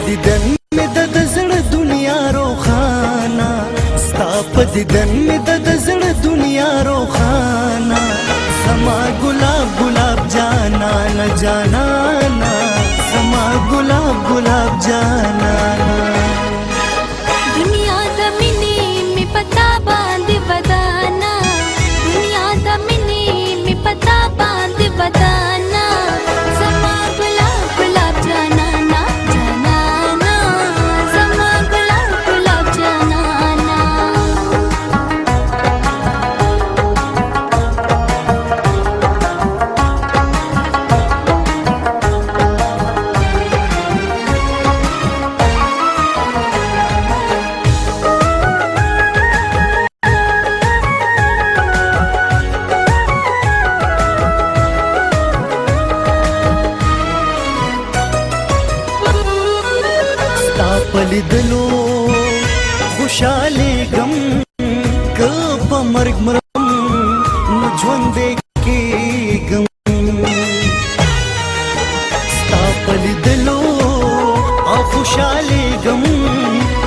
دیدن می د زړه دنیا روخانه ستا په دیدن می د زړه دنیا روخانه زما ګلاب ګلاب جانانا جانانا زما ګلاب ګلاب جانانا دنیا د مینې می پتا باندې ودانا دنیا د مینې می پتا باندې ودانا زما ګلاب ګلاب جانانا جانانا زما ګلاب ګلاب جانانا پلیدلو خوشاله غم که په مرګ مرم نو ژوند کې غم ستا پلیدلو او خوشاله غم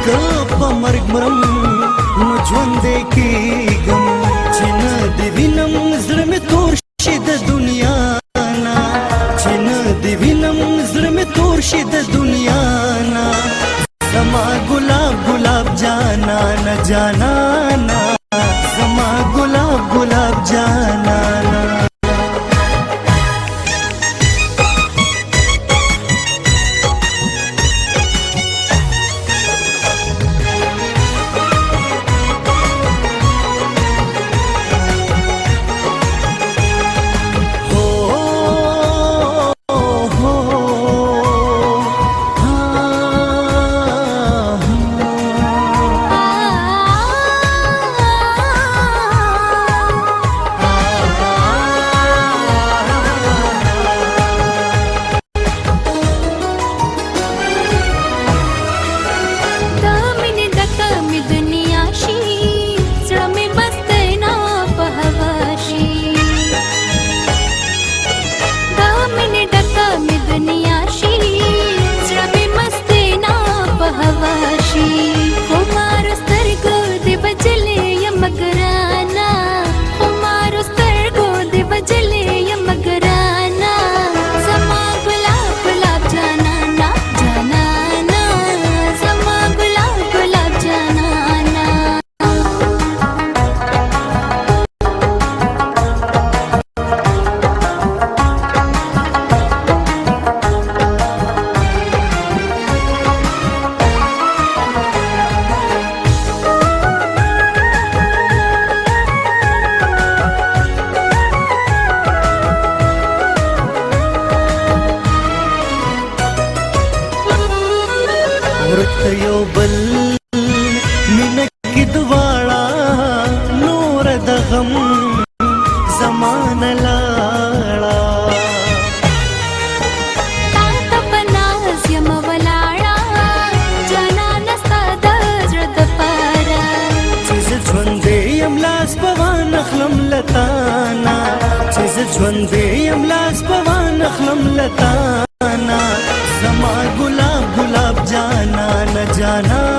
که په مرګ مرم نو ژوند کې غم چې نه دی وینم زړه مې تور شي د دنیا نه چې نه دی وینم زړه مې تور شي د دنیا نه زما ګلاب ګلاب جانانا جانانا زما ګلاب ګلاب جانانا ورته یو بل مینه کې دواړه نور د غم زمانه لاړه تا ته په ناز یم ولاړه جانانه ستا د زړه دپاره چې زه ژوندی یم لاس به وانخلم له تانه چې زه ژوندی یم لاس به وانخلم له تانه زما ګلاب ګلاب جانانا جانانا